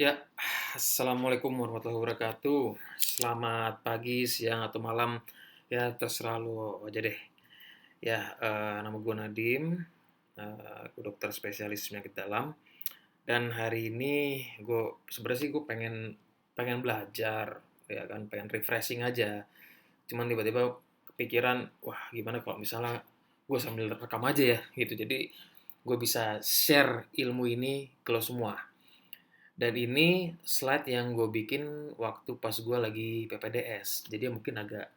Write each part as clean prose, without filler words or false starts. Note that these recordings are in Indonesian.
Ya, assalamualaikum warahmatullahi wabarakatuh. Selamat pagi, siang, atau malam. Ya, terserah lu aja deh. Ya, nama gue Nadim. Aku dokter spesialis penyakit dalam. Dan hari ini gue sebenarnya sih gue pengen pengen belajar, ya kan, pengen refreshing aja. Cuman tiba-tiba kepikiran, wah gimana kalau misalnya gue sambil rekam aja ya, gitu. Jadi gue bisa share ilmu ini ke lo semua. Dan ini slide yang gue bikin waktu pas gue lagi PPDS. Jadi mungkin agak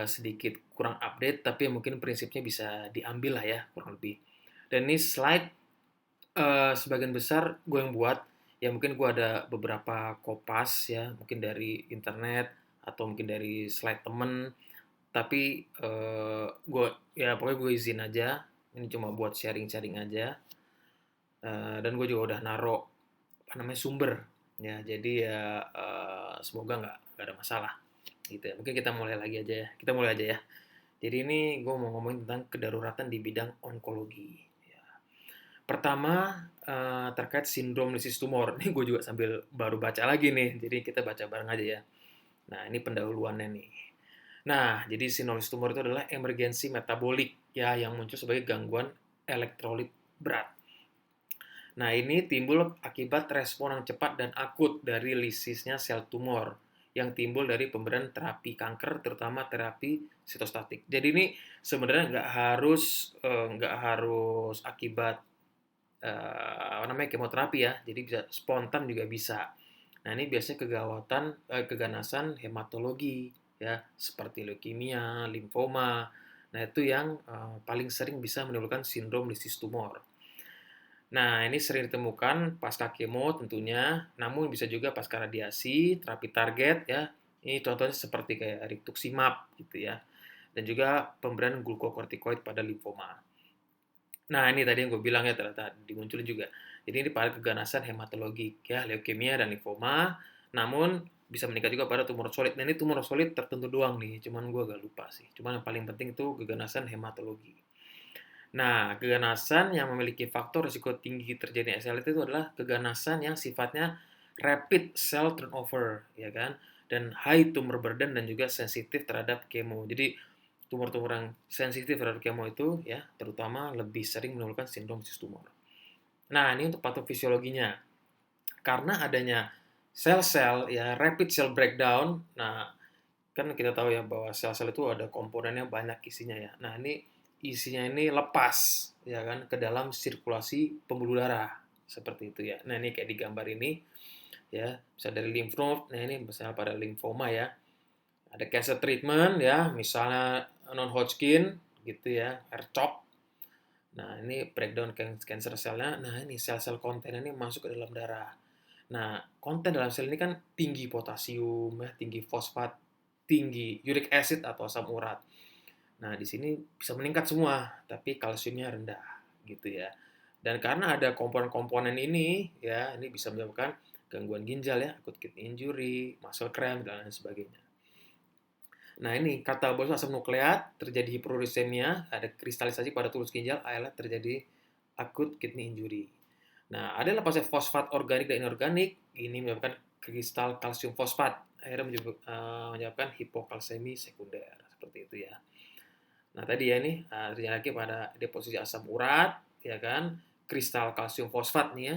sedikit kurang update, tapi mungkin prinsipnya bisa diambil lah ya, kurang lebih. Dan ini slide sebagian besar gue yang buat. Ya mungkin gue ada beberapa kopas ya, mungkin dari internet atau mungkin dari slide temen. Tapi gue ya pokoknya gue izin aja. Ini cuma buat sharing-sharing aja. Dan gue juga udah naro apa namanya sumber ya, jadi ya semoga nggak ada masalah gitu ya. Mungkin kita mulai lagi aja ya, kita mulai aja ya. Jadi ini gue mau ngomongin tentang kedaruratan di bidang onkologi ya. Pertama, terkait sindrom lisis tumor. Ini gue juga sambil baru baca lagi nih, jadi kita baca bareng aja ya. Nah, ini pendahuluannya nih. Nah, jadi sindrom lisis tumor itu adalah emergensi metabolik ya, yang muncul sebagai gangguan elektrolit berat. Nah, ini timbul akibat respon yang cepat dan akut dari lisisnya sel tumor yang timbul dari pemberian terapi kanker, terutama terapi sitostatik. Jadi ini sebenarnya nggak harus akibat apa namanya kemoterapi ya. Jadi bisa spontan juga bisa. Nah, ini biasanya keganasan hematologi ya, seperti leukemia, limfoma. Nah, itu yang paling sering bisa menimbulkan sindrom lisis tumor. Nah, ini sering ditemukan pasca kemo tentunya, namun bisa juga pasca radiasi, terapi target ya. Ini contohnya seperti kayak rituximab gitu ya. Dan juga pemberian glukokortikoid pada limfoma. Nah, ini tadi yang gue bilang ya ternyata dimunculin juga. Jadi ini pada keganasan hematologik ya, leukemia dan limfoma, namun bisa meningkat juga pada tumor solid. Nah, ini tumor solid tertentu doang nih, cuman gue agak lupa sih. Cuman yang paling penting itu keganasan hematologi. Nah, keganasan yang memiliki faktor risiko tinggi terjadinya SLT itu adalah keganasan yang sifatnya rapid cell turnover, ya kan? Dan high tumor burden dan juga sensitif terhadap kemo. Jadi, tumor-tumor yang sensitif terhadap kemo itu ya, terutama lebih sering menimbulkan sindrom sis tumor. Nah, ini untuk patofisiologinya. Karena adanya sel-sel ya rapid cell breakdown. Nah, kan kita tahu ya bahwa sel-sel itu ada komponennya banyak isinya ya. Nah, ini isinya ini lepas ya kan ke dalam sirkulasi pembuluh darah seperti itu ya. Nah, ini kayak di gambar ini ya, bisa dari lymph node. Nah, ini misalnya pada limfoma ya. Ada cancer treatment ya, misalnya non-Hodgkin gitu ya, RCHOP. Nah, ini breakdown cancer selnya. Nah, ini sel-sel konten ini masuk ke dalam darah. Nah, konten dalam sel ini kan tinggi potasium, ya, tinggi fosfat, tinggi uric acid atau asam urat. Nah, di sini bisa meningkat semua, tapi kalsiumnya rendah, gitu ya. Dan karena ada komponen-komponen ini, ya, ini bisa menyebabkan gangguan ginjal ya, akut kidney injury, muscle cramp, dan lain sebagainya. Nah, ini katabolisme asam nukleat, terjadi hiperurisemia, ada kristalisasi pada tulus ginjal, akhirnya terjadi akut kidney injury. Nah, ada lepasnya fosfat organik dan inorganik, ini menyebabkan kristal kalsium fosfat, akhirnya menyebabkan hipokalsemi sekunder, seperti itu ya. Nah, tadi ya ini terjadi lagi pada deposisi asam urat, ya kan, kristal kalsium fosfat nih ya,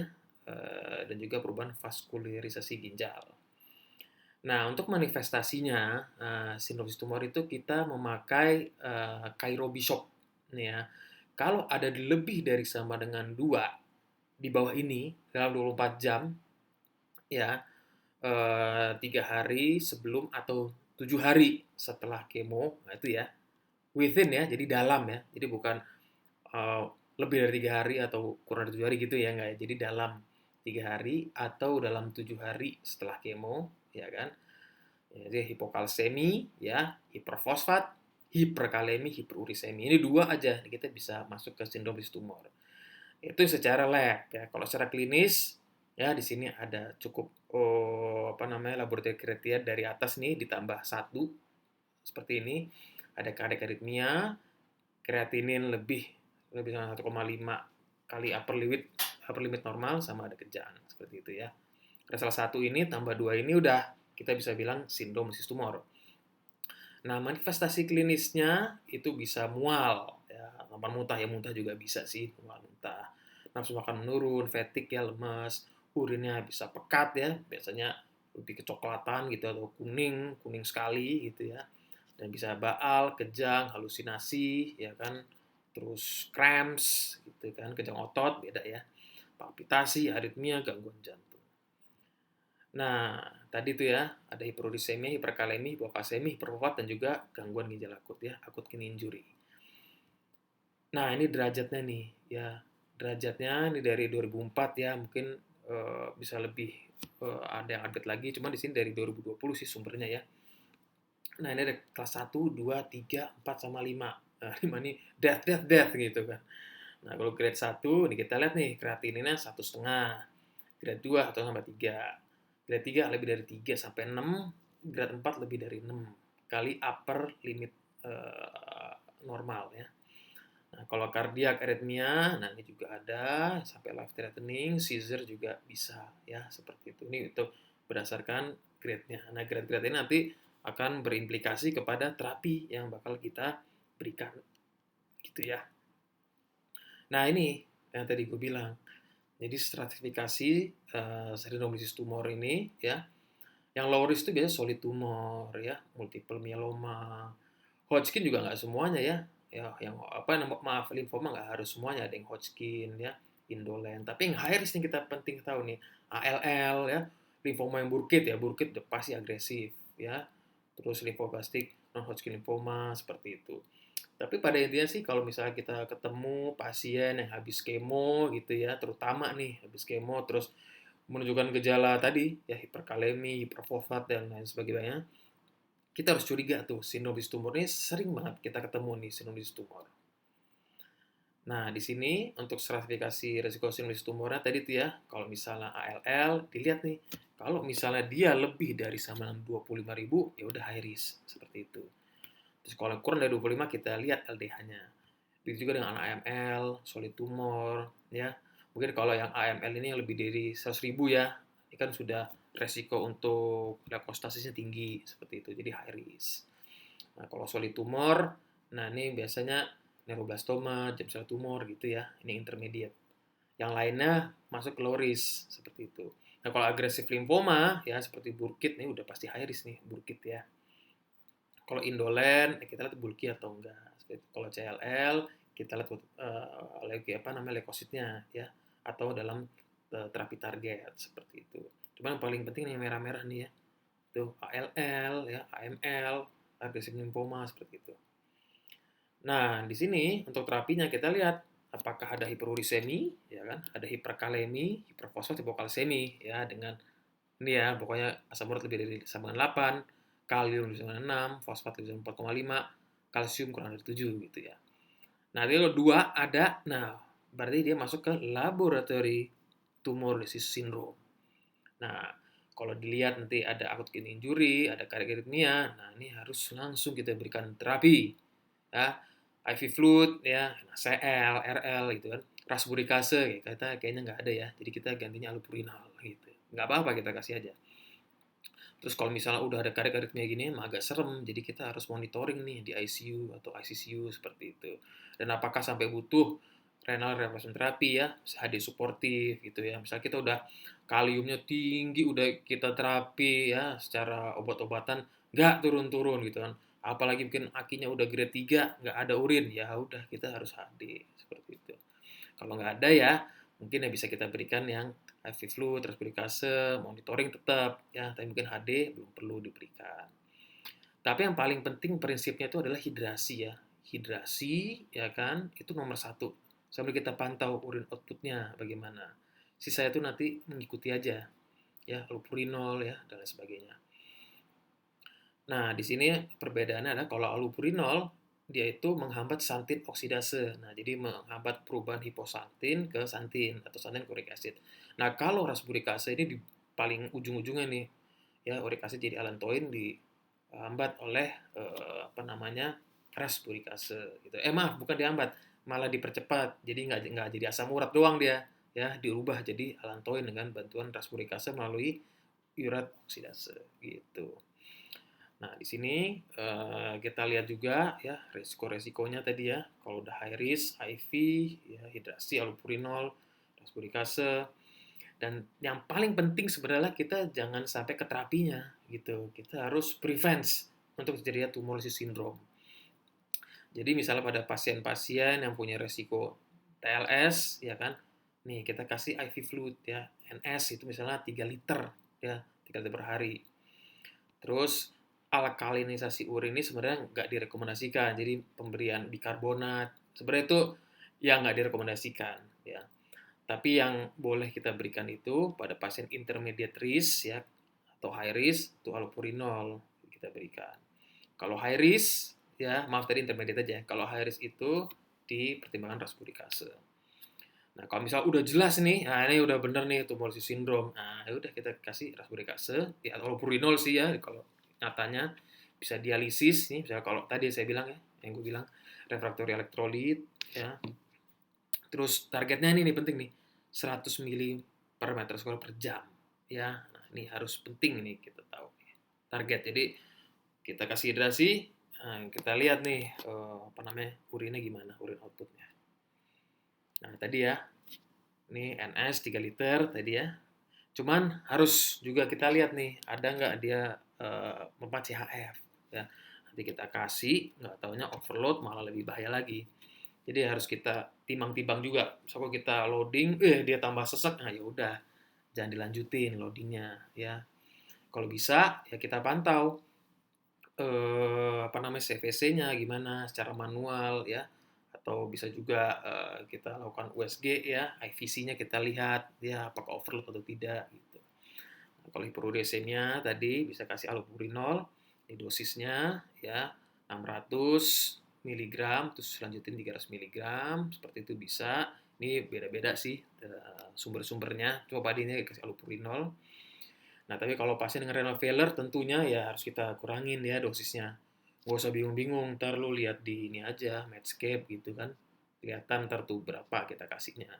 dan juga perubahan vaskularisasi ginjal. Nah, untuk manifestasinya, sindrom tumor itu kita memakai Cairo Bishop nih ya. Kalau ada lebih dari sama dengan 2 di bawah ini dalam 24 jam ya, 3 hari sebelum atau 7 hari setelah kemo, nah itu ya, within ya, jadi dalam ya. Jadi bukan eh, lebih dari 3 hari atau kurang dari 7 hari gitu ya, enggak ya. Jadi dalam 3 hari atau dalam 7 hari setelah kemo, ya kan. Jadi hipokalsemi, ya, hiperfosfat, hiperkalemi, hiperurisemi. Ini 2 aja, kita bisa masuk ke sindrom tumor. Itu secara lab ya. Kalau secara klinis, ya di sini ada cukup apa namanya laboratorium kriteria dari atas nih ditambah 1 seperti ini. Ada kardiak aritmia, kreatinin lebih lebih 1,5 kali upper limit normal, sama ada kejang seperti itu ya. Ada salah satu ini tambah dua ini udah kita bisa bilang sindrom situs tumor. Nah, manifestasi klinisnya itu bisa mual, ya, gampang muntah ya, muntah juga bisa sih, mual muntah. Nafsu makan menurun, fatigue ya, lemas, urinnya bisa pekat ya, biasanya lebih kecoklatan gitu atau kuning, kuning sekali gitu ya. Dan bisa baal, kejang, halusinasi, ya kan, terus cramps gitu kan, kejang otot beda ya, palpitasi, aritmia, gangguan jantung. Nah, tadi tuh ya, ada hiperurisemia, hiperkalemi, hipokalsemi, hiperfosfat, dan juga gangguan ginjal akut ya, akut kidney injury. Nah, ini derajatnya nih, ya. Derajatnya ini dari 2004 ya, mungkin bisa lebih ada yang update lagi, cuma di sini dari 2020 sih sumbernya ya. Nah, ini ada kelas 1, 2, 3, 4, sama 5. Nah, 5 ini death, death, death gitu kan. Nah, kalau grade 1, ini kita lihat nih, kreatininnya 1,5. Grade 2, 1,3. Grade 3 lebih dari 3 sampai 6. Grade 4 lebih dari 6 kali upper limit normal ya. Nah, kalau kardiak aritmia, nah ini juga ada sampai life threatening, seizure juga bisa ya, seperti itu. Ini itu berdasarkan grade-nya. Nah, grade-grade ini nanti akan berimplikasi kepada terapi yang bakal kita berikan. Gitu ya. Nah, ini yang tadi gue bilang. Jadi stratifikasi serinoblisis tumor ini ya, yang low risk itu biasanya solid tumor ya, multiple myeloma, Hodgkin juga nggak semuanya ya, ya yang apa maaf limfoma nggak harus semuanya, ada yang Hodgkin ya, indolent. Tapi yang high risk yang kita penting tahu nih, ALL ya, limfoma yang Burkitt ya, Burkitt udah pasti agresif ya, terus limfoblastik non Hodgkin lymphoma seperti itu. Tapi pada intinya sih kalau misalnya kita ketemu pasien yang habis kemo gitu ya, terutama nih habis kemo terus menunjukkan gejala tadi ya hiperkalemi, hiperfosfat dan lain sebagainya, kita harus curiga tuh sinovitis tumor ini sering banget kita ketemu nih sinovitis tumor. Nah, di sini untuk stratifikasi resiko sinovitis tumornya tadi tuh ya, kalau misalnya ALL dilihat nih, kalau misalnya dia lebih dari sama 25.000 ya udah high risk seperti itu. Terus kalau kurang dari 25 kita lihat LDH-nya. Begitu juga dengan AML, solid tumor, ya. Mungkin kalau yang AML ini yang lebih dari 100.000 ya, ini kan sudah resiko untuk leukostasisnya tinggi, seperti itu, jadi high risk. Nah, kalau solid tumor, nah ini biasanya neuroblastoma, germ cell tumor gitu ya, ini intermediate. Yang lainnya masuk ke low risk, seperti itu. Nah, kalau agresif lymphoma, ya seperti Burkitt, ini udah pasti high risk nih, Burkitt ya. Kalau indolent, kita lihat bulky atau enggak. Kalau CLL, kita lihat leukositnya ya, atau dalam terapi target seperti itu. Cuman yang paling penting yang merah-merah nih ya, tuh ALL ya, AML, agresif lymphoma seperti itu. Nah, di sini untuk terapinya kita lihat apakah ada hiperuricemi, ya kan, ada hiperkalemi, hiperfosfat, hipokalsemi, ya dengan ini ya, pokoknya asam urat lebih dari sama dengan 8, kalium lebih sama dengan 6, fosfat lebih sama 4,5, kalsium kurang dari 7 gitu ya. Nah, kalau dua ada, nah berarti dia masuk ke laboratory tumor disease syndrome. Nah, kalau dilihat nanti ada acute kidney injury, ada cardiac arrhythmia, nah ini harus langsung kita berikan terapi. Ya, IV fluid, ya, CL, RL gitu kan. Rasburikase, kayaknya nggak ada ya, jadi kita gantinya allopurinol gitu. Nggak apa-apa kita kasih aja. Terus kalau misalnya udah ada cardiac arrhythmia gini, emang agak serem, jadi kita harus monitoring nih di ICU atau ICCU seperti itu. Dan apakah sampai butuh renal replacement therapy ya, HD suportif gitu ya. Misalnya kita udah kaliumnya tinggi, udah kita terapi ya secara obat-obatan, nggak turun-turun gitu kan. Apalagi mungkin akinya udah grade 3, nggak ada urin, ya udah kita harus HD seperti itu. Kalau nggak ada ya, mungkin yang bisa kita berikan yang IV fluid, transpirase, monitoring tetap ya, tapi mungkin HD belum perlu diberikan. Tapi yang paling penting prinsipnya itu adalah hidrasi ya. Hidrasi ya kan, itu nomor satu. Sambil kita pantau urin outputnya bagaimana. Sisa itu nanti mengikuti aja ya, allopurinol ya dan lain sebagainya. Nah, di sini perbedaannya adalah kalau allopurinol dia itu menghambat santin oksidase. Nah, jadi menghambat perubahan hiposantin ke santin atau santin ke uric acid. Nah, kalau rasburikase ini di paling ujung-ujungnya nih, ya uric acid jadi alantoin dihambat oleh apa namanya rasburikase gitu. Maaf, bukan dihambat, malah dipercepat. Jadi nggak jadi asam urat doang dia, ya diubah jadi allantoin dengan bantuan rasburikase melalui uret oksidase gitu. Nah, di sini kita lihat juga ya resiko-resikonya tadi ya. Kalau udah high risk, IV, ya hidrasi, allopurinol, rasburikase, dan yang paling penting sebenarnya kita jangan sampai ke terapinya gitu. Kita harus prevent untuk terjadinya tumor lysis syndrome. Jadi misalnya pada pasien-pasien yang punya resiko TLS, ya kan, nih kita kasih IV fluid ya, NS itu misalnya 3 liter ya, 3 liter per hari. Terus alkalinisasi urin ini sebenarnya nggak direkomendasikan, jadi pemberian bikarbonat sebenarnya itu yang nggak direkomendasikan ya. Tapi yang boleh kita berikan itu pada pasien intermediate risk ya atau high risk itu allopurinol kita berikan. Kalau high risk ya, maaf tadi intermediate aja. Kalau high risk itu di pertimbangan rasburikase. Nah, kalau misal udah jelas nih, nah ini udah bener nih tumor lysis syndrome. Nah, ya udah kita kasih rasburikase ya allopurinol sih ya kalau nyatanya bisa dialisis nih, misalnya kalau tadi saya bilang ya, yang gue bilang refraktori elektrolit ya. Terus targetnya ini nih penting nih, 100 mili per meter square per jam ya. Nah, ini harus penting ini kita tahu target. Jadi kita kasih hidrasi, nah, kita lihat nih apa namanya urinnya gimana, urin outputnya. Nah tadi ya, ini NS 3 liter tadi ya. Cuman harus juga kita lihat nih, ada nggak dia mempat CHF ya. Nanti kita kasih, nggak taunya overload malah lebih bahaya lagi. Jadi harus kita timbang-timbang juga. Misalnya kalau kita loading, dia tambah sesak, nah ya udah, jangan dilanjutin loadingnya ya. Kalau bisa ya kita pantau apa namanya CVC-nya gimana secara manual ya, atau bisa juga kita lakukan USG ya, IVC-nya kita lihat ya apakah overload atau tidak gitu. Nah, kalau hipouricemia tadi bisa kasih allopurinol, ini dosisnya ya 600 miligram, terus lanjutin 300 miligram, seperti itu bisa. Ini beda-beda sih sumber-sumbernya. Coba ini kasih allopurinol. Nah, tapi kalau pasien dengan renal failure tentunya ya harus kita kurangin ya dosisnya. Nggak usah bingung-bingung, ntar lu lihat di ini aja, Medscape gitu kan. Kelihatan ntar tuh berapa kita kasihnya.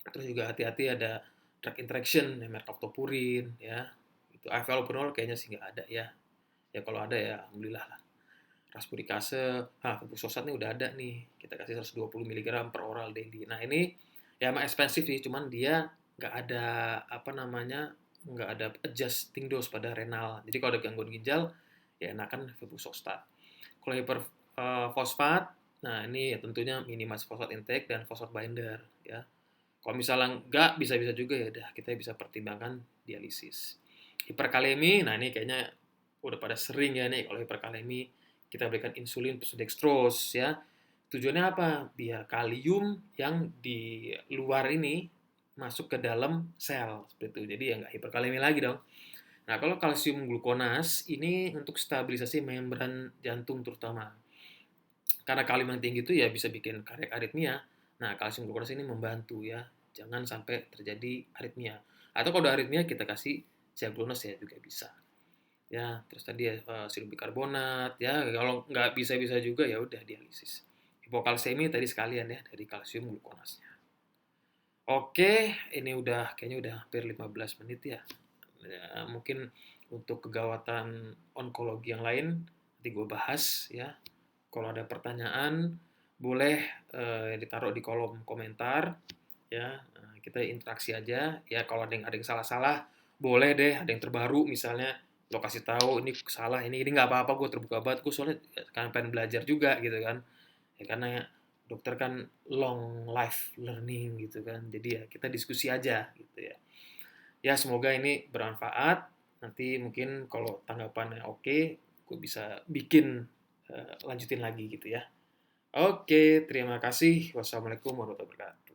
Terus juga hati-hati ada drug interaction, mercaptopurin, ya. Itu allopurinol kayaknya sih nggak ada ya. Ya kalau ada ya alhamdulillah lah. Rasburikase, febusosat nih udah ada nih. Kita kasih 120 mg per oral daily. Nah ini ya emang ekspensif sih, cuman dia nggak ada apa namanya nggak ada adjusting dose pada renal. Jadi kalau ada gangguan ginjal ya enakan febusostat. Kalau hiperfosfat, nah ini ya tentunya minimasi fosfat intake dan fosfat binder ya. Kalau misalnya nggak bisa-bisa juga ya udah kita bisa pertimbangkan dialisis. Hiperkalemi, nah ini kayaknya udah pada sering ya nih kalau hiperkalemi kita berikan insulin plus dextrose ya. Tujuannya apa? Biar kalium yang di luar ini masuk ke dalam sel seperti itu. Jadi ya nggak hiperkalemi lagi dong. Nah, kalau kalsium glukonas ini untuk stabilisasi membran jantung terutama. Karena kalium yang tinggi itu ya bisa bikin kardiak aritmia. Nah, kalsium glukonas ini membantu ya. Jangan sampai terjadi aritmia. Atau kalau ada aritmia kita kasih ciaglonus ya juga bisa. Ya, terus tadi ya sirup bikarbonat ya. Kalau nggak bisa-bisa juga ya udah dialisis. Hipokalsemi tadi sekalian ya dari kalsium glukonasnya. Oke, ini kayaknya udah hampir 15 menit ya. Ya, mungkin untuk kegawatan onkologi yang lain nanti gue bahas ya. Kalau ada pertanyaan boleh ditaruh di kolom komentar ya. Kita interaksi aja ya. Kalau ada yang salah-salah boleh deh. Ada yang terbaru misalnya lo kasih tahu ini salah ini nggak apa-apa, gue terbuka banget, gue soalnya kan pengen belajar juga gitu kan ya, karena dokter kan long life learning gitu kan, jadi ya kita diskusi aja gitu ya. Ya semoga ini bermanfaat. Nanti mungkin kalau tanggapannya oke, gue bisa bikin lanjutin lagi gitu ya. Oke, terima kasih. Wassalamualaikum warahmatullahi wabarakatuh.